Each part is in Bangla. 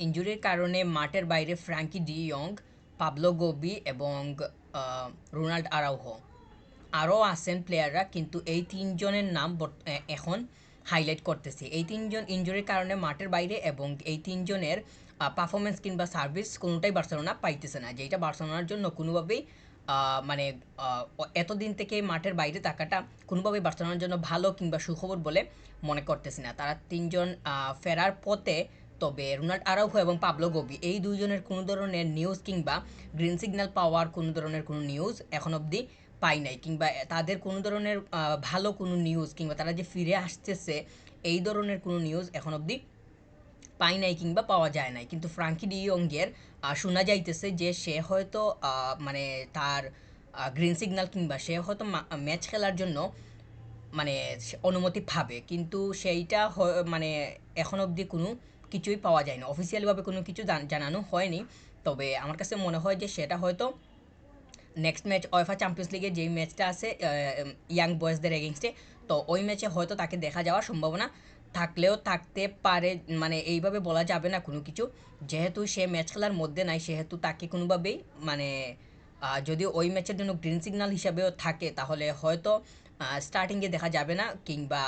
ইনজুরির কারণে মাঠের বাইরে Frenkie D young, Pablo Gobi এবং রোনাল্ড আরাউহো। আরও আছেন প্লেয়াররা, কিন্তু এই তিনজনের নাম এখন হাইলাইট করতেছি। এই তিনজন ইনজুরির কারণে মাঠের বাইরে এবং এই তিনজনের পারফরমেন্স কিংবা সার্ভিস কোনোটাই বার্সেলোনা পাইতেছে না, যেটা বার্সেলোনার জন্য কোনোভাবেই মানে এতদিন থেকে মাঠের বাইরে থাকাটা কোনোভাবেই বার্সেলোনার জন্য ভালো কিংবা সুখবর বলে মনে করতেছি না। তারা তিনজন ফেরার পথে, তবে রোনাল্ড আরাউহো এবং পাবলো গোবি এই দুইজনের কোনো ধরনের নিউজ কিংবা গ্রিন সিগন্যাল পাওয়ার কোনো ধরনের কোনো নিউজ এখন অবধি পাই নাই, কিংবা তাদের কোনো ধরনের ভালো কোনো নিউজ কিংবা তারা যে ফিরে আসতেছে এই ধরনের কোনো নিউজ এখন অবধি পাই নাই কিংবা পাওয়া যায় নাই। কিন্তু ফ্রাঙ্কি ডি ইয়ংয়ের শোনা যাইতেছে যে সে হয়তো মানে তার গ্রিন সিগন্যাল কিংবা সে হয়তো ম্যাচ খেলার জন্য মানে অনুমতি পাবে, কিন্তু সেইটা মানে এখন অবধি কোনো কিছুই পাওয়া যায় না, অফিসিয়ালিভাবে কোনো কিছু জানানো হয়নি। তবে আমার কাছে মনে হয় যে সেটা হয়তো নেক্সট ম্যাচ ওয়েফা চ্যাম্পিয়ন্স লিগের যেই ম্যাচটা আছে ইয়াং বয়েজদের এগেনস্টে, তো ওই ম্যাচে হয়তো তাকে দেখা যাওয়ার সম্ভাবনা থাকলেও থাকতে পারে। মানে এইভাবে বলা যাবে না কোনো কিছু, যেহেতু সে ম্যাচ খেলার মধ্যে নাই, সেহেতু তাকে কোনোভাবেই মানে যদি ওই ম্যাচের জন্য গ্রিন সিগন্যাল হিসাবেও থাকে তাহলে হয়তো স্টার্টিংয়ে দেখা যাবে না, কিংবা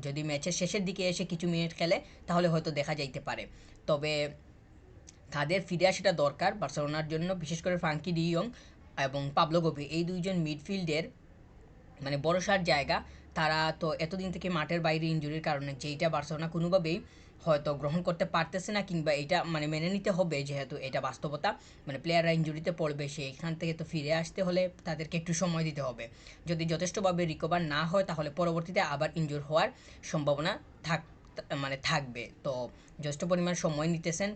যদি ম্যাচের শেষের দিকে এসে কিছু মিনিট খেলে তাহলে হয়তো দেখা যাইতে পারে। তবে তাদের ফিরে আসাটা দরকার বার্সেলোনার জন্য, বিশেষ করে ফ্রাঙ্কি ডি ইয়ং এবং পাবলো গোবি এই দুইজন মিডফিল্ডের মানে ভরসার জায়গা। তারা তো এতদিন থেকে মাঠের বাইরে ইনজুরির কারণে, যেইটা বার্সেলোনা কোনোভাবেই হয়তো গ্রহণ করতে পারতেছে না, কিংবা এটা মানে মেনে নিতে হবে যেহেতু এটা বাস্তবতা। মানে প্লেয়াররা ইনজুরিতে পড়বে, সেইখান থেকে তো ফিরে আসতে হলে তাদেরকে একটু সময় দিতে হবে। যদি যথেষ্টভাবে রিকভার না হয় তাহলে পরবর্তীতে আবার ইনজুর হওয়ার সম্ভাবনা থাক মানে থাকবে। তো যথেষ্ট পরিমাণ সময় নিতেছেন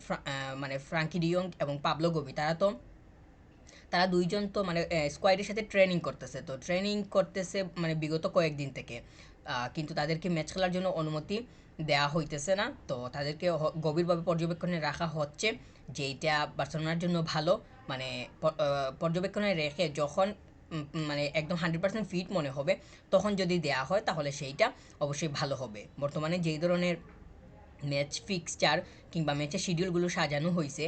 মানে ফ্রাঙ্কি ডিয়ং এবং পাবলো গোবি। তারা দুইজন তো মানে স্কোয়াডের সাথে ট্রেনিং করতেছে, তো ট্রেনিং করতেছে মানে বিগত কয়েকদিন থেকে, কিন্তু তাদেরকে ম্যাচ খেলার জন্য অনুমতি দেওয়া হইতেছে না। তো তাদেরকে গভীরভাবে পর্যবেক্ষণে রাখা হচ্ছে, যেইটা বার্সেলোনার জন্য ভালো। মানে পর্যবেক্ষণে রেখে যখন মানে একদম 100% ফিট মনে হবে তখন যদি দেয়া হয় তাহলে সেইটা অবশ্যই ভালো হবে। বর্তমানে যেই ধরনের ম্যাচ ফিক্সচার কিংবা ম্যাচের শিডিউলগুলো সাজানো হয়েছে,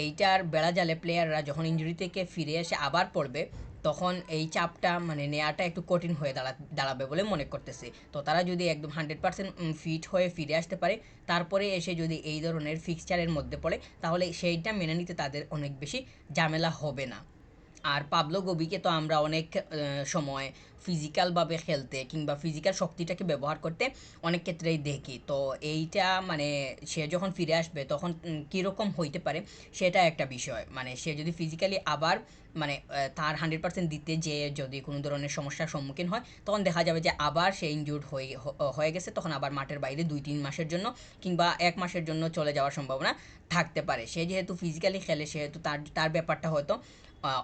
এইটার বেড়াজালে প্লেয়াররা যখন ইঞ্জুরি থেকে ফিরে এসে আবার পড়বে তখন এই চাপটা মানে নেওয়াটা একটু কঠিন হয়ে দাঁড়াবে বলে মনে করতেছে। তো তারা যদি একদম 100% ফিট হয়ে ফিরে আসতে পারে, তারপরে এসে যদি এই ধরনের ফিক্সচারের মধ্যে পড়ে তাহলে সেইটা মেনে নিতে তাদের অনেক বেশি ঝামেলা হবে না। আর পাবলো গোবিকে তো আমরা অনেক সময় ফিজিক্যালভাবে খেলতে কিংবা ফিজিক্যাল শক্তিটাকে ব্যবহার করতে অনেক ক্ষেত্রেই দেখি। তো এইটা মানে সে যখন ফিরে আসবে তখন কীরকম হইতে পারে সেটা একটা বিষয়। মানে সে যদি ফিজিক্যালি আবার মানে তার 100% দিতে যেয়ে যদি কোনো ধরনের সমস্যার সম্মুখীন হয় তখন দেখা যাবে যে আবার সে ইনজুর্ড হয়ে গেছে, তখন আবার মাঠের বাইরে 2-3 মাসের জন্য কিংবা 1 মাসের জন্য চলে যাওয়ার সম্ভাবনা থাকতে পারে। সে যেহেতু ফিজিক্যালি খেলে সেহেতু তার তার ব্যাপারটা হয়তো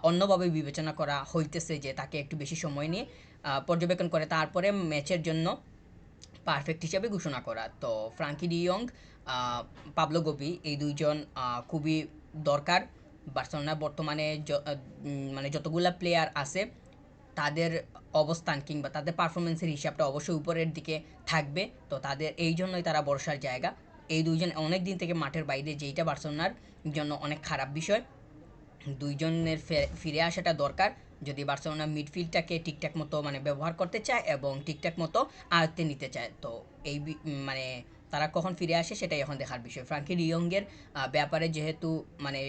অন্যভাবে বিবেচনা করা হইতেছে, যে তাকে একটু বেশি সময় নিয়ে পর্যবেক্ষণ করে তারপরে ম্যাচের জন্য পারফেক্ট হিসেবে ঘোষণা করা। তো ফ্রাঙ্কি ডিয়ং, পাবলো গোবি এই দুইজন খুবই দরকার। বার্সেলোনা বর্তমানে মানে যতগুলা প্লেয়ার আছে তাদের অবস্থান কিংবা তাদের পারফরমেন্সের হিসাবটা অবশ্যই উপরের দিকে থাকবে। তো তাদের এই জন্যই তারা ভরসার জায়গা। এই দুইজন অনেক দিন থেকে মাঠের বাইরে, যেইটা বার্সেলোনার জন্য অনেক খারাপ বিষয়। দুইজনের ফিরে আসাটা দরকার যদি বার্সেলোনা মিডফিল্ডটাকে ঠিকঠাক মতো মানে ব্যবহার করতে চায় এবং ঠিকঠাক মতো আয়ত্তে নিতে চায়। তো এই মানে তারা কখন ফিরে আসে সেটাই এখন দেখার বিষয়। ফ্রাঙ্কি ডিয়ংয়ের ব্যাপারে যেহেতু মানে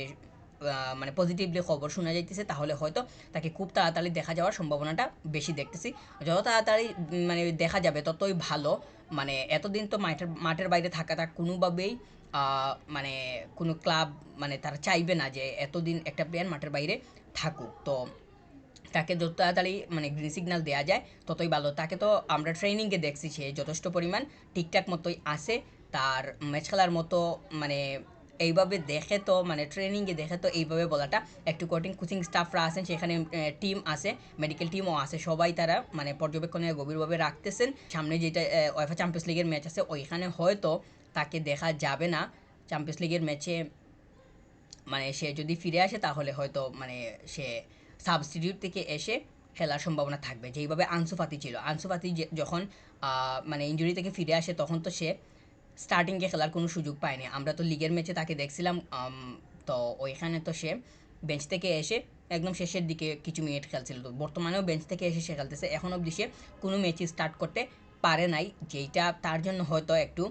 মানে পজিটিভলি খবর শোনা যাইতেছে, তাহলে হয়তো তাকে খুব তাড়াতাড়ি দেখা যাওয়ার সম্ভাবনাটা বেশি দেখতেছি। যত তাড়াতাড়ি মানে দেখা যাবে ততই ভালো। মানে এতদিন তো মাঠের বাইরে থাকাটা কোনোভাবেই মানে কোনো ক্লাব মানে তারা চাইবে না যে এতদিন একটা প্লেয়ার মাঠের বাইরে থাকুক। তো তাকে যত তাড়াতাড়ি মানে গ্রিন সিগন্যাল দেওয়া যায় ততই ভালো। তাকে তো আমরা ট্রেনিংয়ে দেখছি সে যথেষ্ট পরিমাণ ঠিকঠাক মতোই আসে। তার ম্যাচ খেলার মতো মানে এইভাবে দেখে তো মানে ট্রেনিংয়ে দেখে তো এইভাবে বলাটা একটু কঠিন। কোচিং স্টাফরা আছেন সেখানে, টিম আছে, মেডিকেল টিমও আছে, সবাই তারা মানে পর্যবেক্ষণে গভীরভাবে রাখতেছেন। সামনে যেটা ওয়েফা চ্যাম্পিয়ন্স লিগের ম্যাচ আছে ওইখানে হয়তো তাকে দেখা যাবে না। চ্যাম্পিয়ন্স লিগের ম্যাচে মানে সে যদি ফিরে আসে তাহলে হয়তো মানে সে সাবস্টিটিউট থেকে এসে খেলার সম্ভাবনা থাকবে, যেইভাবে আনসু ফাতি ছিল। আনসু ফাতি যখন মানে ইঞ্জুরি থেকে ফিরে আসে তখন তো সে স্টার্টিংয়ে খেলার কোনো সুযোগ পায়নি। আমরা তো লিগের ম্যাচে তাকে দেখছিলাম, তো ওইখানে তো সে বেঞ্চ থেকে এসে একদম শেষের দিকে কিছু মিনিট খেলছিল। তো বর্তমানেও বেঞ্চ থেকে এসে সে খেলতেছে। এখন অবধি সে কোনো ম্যাচই স্টার্ট করতে পারে নাই, যেইটা তার জন্য হয়তো একটু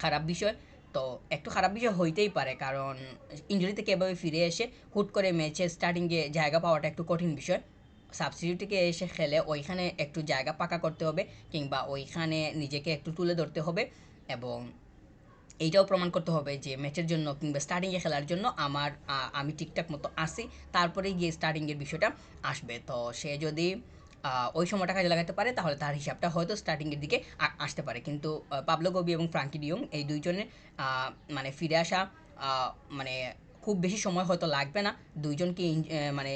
খারাপ বিষয়। তো একটু খারাপ বিষয় হইতেই পারে, কারণ ইনজুরি থেকে এভাবে ফিরে এসে হুট করে ম্যাচে স্টার্টিংয়ে জায়গা পাওয়াটা একটু কঠিন বিষয়। সাবস্টিটিউটে এসে খেলে ওইখানে একটু জায়গা পাকা করতে হবে, কিংবা ওইখানে নিজেকে একটু তুলে ধরতে হবে, এবং এইটাও প্রমাণ করতে হবে যে ম্যাচের জন্য কিংবা স্টার্টিংয়ে খেলার জন্য আমি ঠিকঠাক মতো আসি, তারপরেই গিয়ে স্টার্টিংয়ের বিষয়টা আসবে। তো সে যদি ওই সময়টা কাজে লাগাতে পারে, তাহলে তার হিসাবটা হয়তো স্টার্টিংয়ের দিকে আসতে পারে। কিন্তু পাবলো গোবি এবং ফ্রাঙ্কি ডিয়ং এই দুইজনের মানে ফিরে আসা মানে খুব বেশি সময় হয়তো লাগবে না। দুইজনকে মানে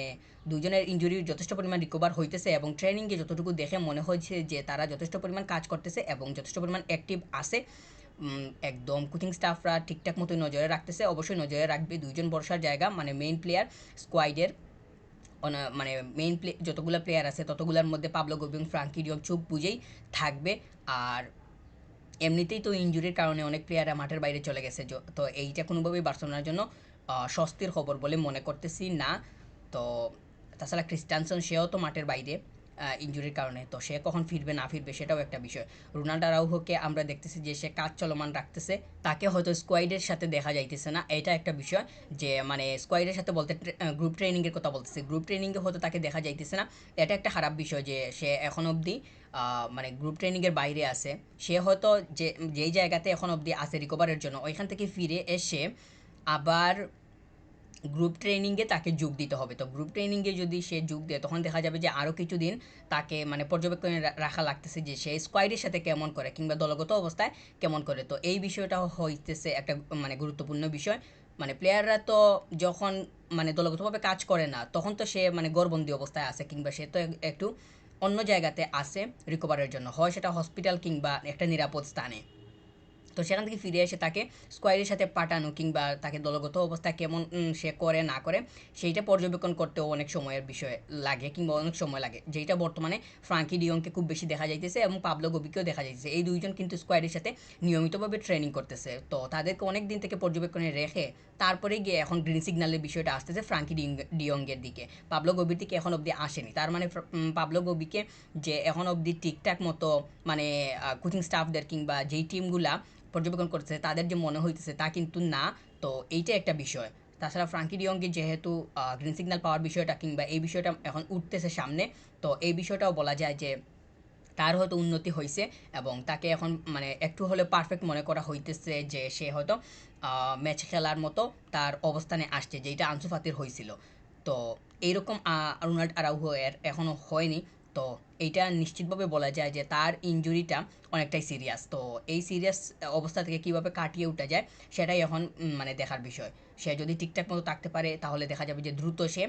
দুইজনের ইঞ্জুরির যথেষ্ট পরিমাণ রিকভার হইতেছে, এবং ট্রেনিংয়ে যতটুকু দেখে মনে হয়েছে যে তারা যথেষ্ট পরিমাণ কাজ করতেছে এবং যথেষ্ট পরিমাণ অ্যাক্টিভ আছে। একদম কোচিং স্টাফরা ঠিকঠাক মতো নজরে রাখতেছে। অবশ্যই নজরে রাখবে, দুইজন বর্ষার জায়গা মানে মেইন প্লেয়ার স্কোয়াডের, মানে মেইন যতগুলো প্লেয়ার আছে ততগুলোর মধ্যে পাবলো গোবি এবং ফ্রাঙ্কি ডিয়ং চোখ বুঝেই থাকবে। আর এমনিতেই তো ইনজুরির কারণে অনেক প্লেয়াররা মাঠের বাইরে চলে গেছে, তো এইটা কোনোভাবেই বার্সেলোনার জন্য স্বস্তির খবর বলে মনে করতেছি না। তো তাছাড়া ক্রিস্টানসন সেও তো মাঠের বাইরে ইনজুরির কারণে, তো সে কখন ফিরবে না ফিরবে সেটাও একটা বিষয়। রোনাল্ডো আরাউহোকে আমরা দেখতেছি যে সে কাজ চলমান রাখতেছে, তাকে হয়তো স্কোয়াডের সাথে দেখা যাইতেছে না, এটা একটা বিষয়। যে মানে স্কোয়াডের সাথে বলতে গ্রুপ ট্রেনিংয়ের কথা বলতেছে, গ্রুপ ট্রেনিংয়ে হয়তো তাকে দেখা যাইতেছে না। এটা একটা খারাপ বিষয় যে সে এখন অবধি মানে গ্রুপ ট্রেনিংয়ের বাইরে আছে। সে হয়তো যেই জায়গাতে এখন অবধি আছে রিকভারের জন্য, ওইখান থেকে ফিরে এসে আবার গ্রুপ ট্রেনিংয়ে তাকে যোগ দিতে হবে। তো গ্রুপ ট্রেনিংয়ে যদি সে যোগ দেয়, তখন দেখা যাবে যে আরও কিছুদিন তাকে মানে পর্যবেক্ষণে রাখা লাগতেছে যে সে স্কোয়াডের সাথে কেমন করে কিংবা দলগত অবস্থায় কেমন করে। তো এই বিষয়টা হইতেছে একটা মানে গুরুত্বপূর্ণ বিষয়। মানে প্লেয়াররা তো যখন মানে দলগতভাবে কাজ করে না, তখন তো সে মানে গড়বন্দি অবস্থায় আছে, কিংবা সে তো একটু অন্য জায়গাতে আছে রিকভারের জন্য, হয় সেটা হসপিটাল কিংবা একটা নিরাপদ স্থানে। তো সেখান থেকে ফিরে এসে তাকে স্কোয়াডের সাথে পাঠানো কিংবা তাকে দলগত অবস্থায় কেমন সে করে না করে, সেইটা পর্যবেক্ষণ করতেও অনেক সময়ের বিষয় লাগে কিংবা অনেক সময় লাগে, যেটা বর্তমানে ফ্রাঙ্কি ডিয়ংকে খুব বেশি দেখা যাইতেছে এবং পাবলো গোবিকেও দেখা যাইতেছে। এই দুইজন কিন্তু স্কোয়াডের সাথে নিয়মিতভাবে ট্রেনিং করতেছে, তো তাদেরকে অনেক দিন থেকে পর্যবেক্ষণে রেখে তারপরে গিয়ে এখন গ্রিন সিগন্যালের বিষয়টা আসতেছে ফ্রাঙ্কি ডিয়ংয়ের দিকে। পাবলো গোবির দিকে এখন অবধি আসেনি, তার মানে পাবলো গোবিকে যে এখন অবধি ঠিকঠাক মতো মানে কোচিং স্টাফদের কিংবা যেই টিমগুলা পর্যবেক্ষণ করতেছে তাদের যে মনে হইতেছে তা কিন্তু না। তো এইটা একটা বিষয়। তাছাড়া ফ্রাঙ্কি ডিয়ংকে যেহেতু গ্রিন সিগন্যাল পাওয়ার বিষয়টা কিংবা এই বিষয়টা এখন উঠতেছে সামনে, তো এই বিষয়টাও বলা যায় যে তার হয়তো উন্নতি হয়েছে, এবং তাকে এখন মানে একটু হলে পারফেক্ট মনে করা হইতেছে যে সে হয়তো ম্যাচ খেলার মতো তার অবস্থানে আসছে, যেটা আনসু ফাতির হয়েছিল। তো এইরকম রোনাল্ড আরাউহো এর এখনও হয়নি। তো এইটা নিশ্চিতভাবে বলা যায় যে তার ইনজুরিটা অনেকটাই সিরিয়াস। তো এই সিরিয়াস অবস্থা থেকে কীভাবে কাটিয়ে উঠা যায় সেটাই এখন মানে দেখার বিষয়। সে যদি ঠিকঠাক মতো থাকতে পারে, তাহলে দেখা যাবে যে দ্রুত সে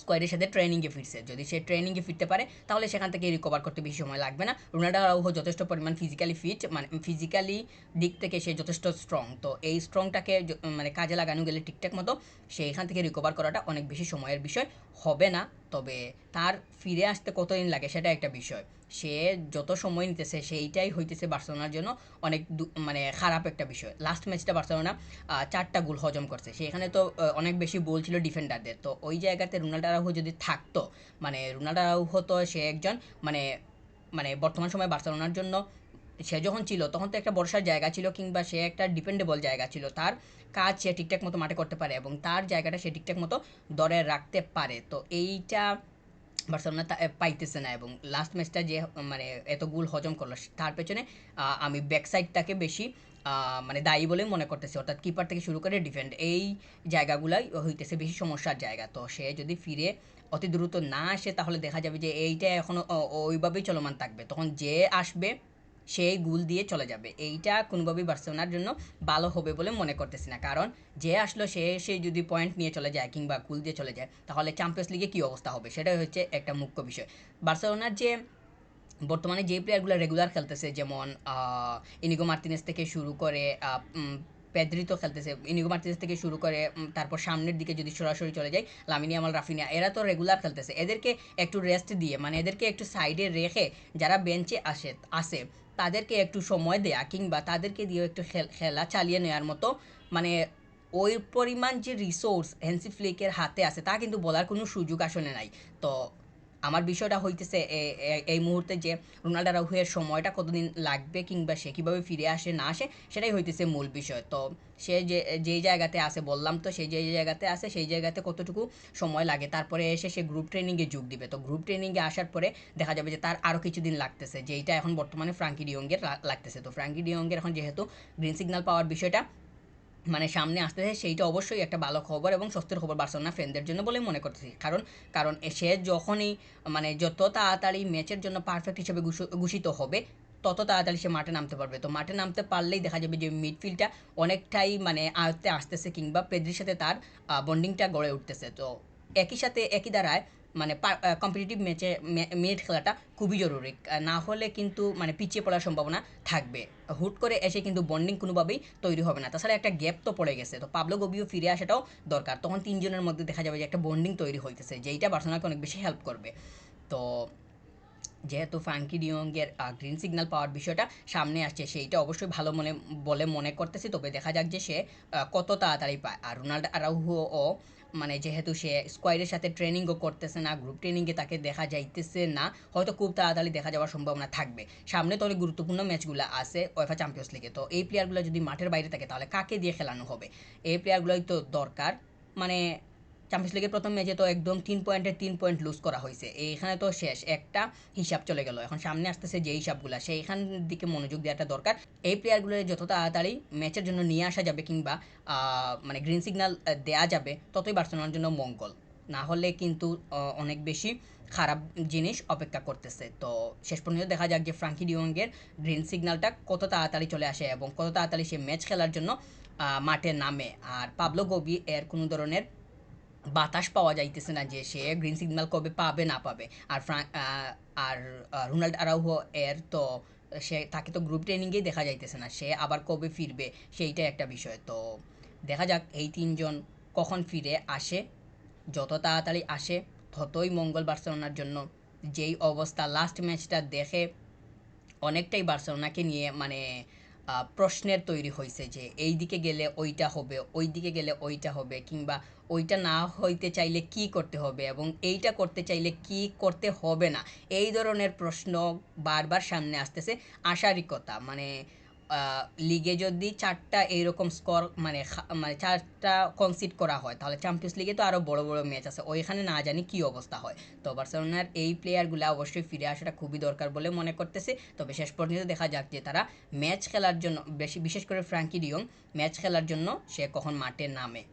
স্কোয়াডের সাথে ট্রেনিংয়ে ফিরছে। যদি সে ট্রেনিংয়ে ফিরতে পারে, তাহলে সেখান থেকে রিকভার করতে বেশি সময় লাগবে না। রোনাল্ডো আরাউহো যথেষ্ট পরিমাণ ফিজিক্যালি ফিট, মানে ফিজিক্যালি দিক থেকে সে যথেষ্ট স্ট্রং। তো এই স্ট্রংটাকে মানে কাজে লাগানো গেলে ঠিকঠাক মতো সে এখান থেকে রিকভার করাটা অনেক বেশি সময়ের বিষয় হবে না। তবে তার ফিরে আসতে কতদিন লাগে সেটা একটা বিষয়। সে যত সময় নিতেছে সেইটাই হইতেছে বার্সেলোনার জন্য অনেক মানে খারাপ একটা বিষয়। লাস্ট ম্যাচটা বার্সেলোনা 4টা গোল হজম করছে, সেখানে তো অনেক বেশি বল ছিল ডিফেন্ডারদের। তো ওই জায়গাতে রোনাল্ডো আরাউহো যদি থাকতো, মানে রোনাল্ডো আরাউহো তো সে একজন মানে মানে বর্তমান সময়ে বার্সেলোনার জন্য সে যখন ছিল তখন তো একটা ভরসার জায়গা ছিল, কিংবা সে একটা ডিপেন্ডেবল জায়গা ছিল। তার কাজ সে ঠিকঠাক মতো মাঠে করতে পারে এবং তার জায়গাটা সে ঠিকঠাক মতো ধরে রাখতে পারে। তো এইটা বার্সেলোনা পাইতেছে না, এবং লাস্ট ম্যাচটা যে মানে এত গোল হজম করলো তার পেছনে আমি ব্যাক সাইডটাকে বেশি মানে দায়ী বলে মনে করতেছি, অর্থাৎ কিপার থেকে শুরু করে ডিফেন্ড, এই জায়গাগুলাই হইতেছে বেশি সমস্যার জায়গা। তো সে যদি ফিরে অতি দ্রুত না আসে, তাহলে দেখা যাবে যে এইটা এখনও ওইভাবেই চলমান থাকবে, তখন যে আসবে সেই গোল দিয়ে চলে যাবে। এইটা কোনোভাবেই বার্সেলোনার জন্য ভালো হবে বলে মনে করতেছি না, কারণ যে আসলো সে যদি পয়েন্ট নিয়ে চলে যায় কিংবা গোল দিয়ে চলে যায়, তাহলে চ্যাম্পিয়ন্স লিগে কী অবস্থা হবে সেটাই হচ্ছে একটা মুখ্য বিষয়। বার্সেলোনার যে বর্তমানে যে প্লেয়ারগুলো রেগুলার খেলতেছে, যেমন ইনিগো মার্তিনেস থেকে শুরু করে পেদ্রি তো খেলতেছে, ইনিগো মার্তিনেস থেকে শুরু করে তারপর সামনের দিকে যদি সরাসরি চলে যায় লামিন ইয়ামাল, রাফিনিয়া, এরা তো রেগুলার খেলতেছে। এদেরকে একটু রেস্ট দিয়ে মানে এদেরকে একটু সাইডে রেখে যারা বেঞ্চে আসে তাদেরকে একটু সময় দেয়া কিংবা তাদেরকে দিয়েও একটু খেলা চালিয়ে নেওয়ার মতো মানে ওই পরিমাণ যে রিসোর্স হ্যান্সি ফ্লিকের হাতে আছে তা কিন্তু বলার কোনো সুযোগ আসলে নাই। তো আমার বিষয়টা হইতেছে এই মুহূর্তে যে রোনাল্ডো আরাউজোর সময়টা কতদিন লাগবে কিংবা সে কীভাবে ফিরে আসে না আসে সেটাই হইতেছে মূল বিষয়। তো সে যেই জায়গাতে আছে বললাম তো, সে যেই জায়গাতে আছে সেই জায়গাতে কতটুকু সময় লাগে, তারপরে এসে সে গ্রুপ ট্রেনিংয়ে যোগ দিবে। তো গ্রুপ ট্রেনিংয়ে আসার পরে দেখা যাবে যে তার আরও কিছুদিন লাগতেছে, যেইটা এখন বর্তমানে ফ্রাঙ্কি ডিয়ংয়ের লাগতেছে। তো ফ্রাঙ্কি ডিয়ংয়ের এখন যেহেতু গ্রিন সিগন্যাল পাওয়ার বিষয়টা মানে সামনে আসতেছে, সেইটা অবশ্যই একটা ভালো খবর এবং স্বস্তির খবর বার্সেলোনা ফ্যানদের জন্য বলে মনে করতেছি। কারণ কারণ সে যখনই মানে যত তাড়াতাড়ি ম্যাচের জন্য পারফেক্ট হিসেবে ঘোষিত হবে তত তাড়াতাড়ি সে মাঠে নামতে পারবে। তো মাঠে নামতে পারলেই দেখা যাবে যে মিডফিল্ডটা অনেকটাই মানে আয়ত্তে আসতেছে কিংবা পেদ্রির সাথে তার বন্ডিংটা গড়ে উঠতেছে। তো একই সাথে একই দ্বারায় মানে কম্পিটিটিভ ম্যাচে মিনিট খেলাটা খুবই জরুরি, না হলে কিন্তু মানে পিছিয়ে পড়ার সম্ভাবনা থাকবে। হুট করে এসে কিন্তু বন্ডিং কোনোভাবেই তৈরি হবে না। তাছাড়া একটা গ্যাপ তো পড়ে গেছে, তো পাবলো গবিও ফিরে আসাটাও দরকার। তখন তিনজনের মধ্যে দেখা যাবে যে একটা বন্ডিং তৈরি হইতেছে, যেইটা বার্সেলোনাকে অনেক বেশি হেল্প করবে। তো যেহেতু ফ্রাঙ্কি ডিয়ংয়ের গ্রিন সিগন্যাল পাওয়ার বিষয়টা সামনে আসছে, সেইটা অবশ্যই ভালো বলে মনে করতেছি। তবে দেখা যাক যে সে কত তাড়াতাড়ি পায়। আর রোনাল্ডো আরাউজোও মানে যেহেতু সে স্কোয়াডের সাথে ট্রেনিংও করতেছে না, গ্রুপ ট্রেনিংয়ে তাকে দেখা যাইতেছে না, হয়তো খুব তাড়াতাড়ি দেখা যাওয়ার সম্ভাবনা থাকবে। সামনে তো অনেক গুরুত্বপূর্ণ ম্যাচগুলো আছে ওয়েফা চ্যাম্পিয়ন্স লিগে। তো এই প্লেয়ারগুলো যদি মাঠের বাইরে থাকে তাহলে কাকে দিয়ে খেলানো হবে? এই প্লেয়ারগুলোই তো দরকার। মানে চ্যাম্পিয়ন্স লিগের প্রথম ম্যাচে তো একদম 3 পয়েন্ট লুজ করা হয়েছে, এইখানে তো শেষ একটা হিসাব চলে গেল। এখন সামনে আসতেছে যে হিসাবগুলো, সেইখান দিকে মনোযোগ দেওয়াটা দরকার। এই প্লেয়ারগুলো যত তাড়াতাড়ি ম্যাচের জন্য নিয়ে আসা যাবে কিংবা মানে গ্রিন সিগন্যাল দেওয়া যাবে ততই বার্সেলোনার জন্য মঙ্গল। না হলে কিন্তু অনেক বেশি খারাপ জিনিস অপেক্ষা করতেছে। তো শেষ পর্যন্ত দেখা যাক যে ফ্রাঙ্কি ডিয়ংয়ের গ্রিন সিগন্যালটা কত তাড়াতাড়ি চলে আসে এবং কত তাড়াতাড়ি সে ম্যাচ খেলার জন্য মাঠে নামে। আর পাবলো গবি এর কোনো ধরনের বাতাস পাওয়া যাইতেছে না যে সে গ্রিন সিগন্যাল কবে পাবে না পাবে। আর আর রোনাল্ড আরাউজো এর তো তাকে তো গ্রুপ ট্রেনিংয়েই দেখা যাইতেছে না, সে আবার কবে ফিরবে সেইটা একটা বিষয়। তো দেখা যাক এই তিনজন কখন ফিরে আসে, যত তাড়াতাড়ি আসে ততই মঙ্গল বার্সেলোনার জন্য। যেই অবস্থা লাস্ট ম্যাচটা দেখে অনেকটাই বার্সেলোনাকে নিয়ে মানে প্রশ্নের তৈরি হয়েছে যে এই দিকে গেলে ওইটা হবে, ওই দিকে গেলে ওইটা হবে, কিংবা ওইটা না হইতে চাইলে কি করতে হবে এবং এইটা করতে চাইলে কি করতে হবে না। এই ধরনের প্রশ্ন বারবার সামনে আসতেছে। আশারই কথা মানে লিগে যদি 4টা এইরকম স্কোর মানে মানে 4টা কনসিড করা হয় তাহলে চ্যাম্পিয়ন্স লিগে তো আরও বড় বড় ম্যাচ আছে, ওইখানে না জানি কি অবস্থা হয়। তো বার্সেলোনার এই প্লেয়ারগুলো অবশ্যই ফিরে আসাটা খুবই দরকার বলে মনে করতেছে। তবে শেষ পর্যন্ত দেখা যাক যে তারা ম্যাচ খেলার জন্য বিশেষ করে ফ্রাঙ্কি ডিয়ং ম্যাচ খেলার জন্য সে কখন মাঠে নামে।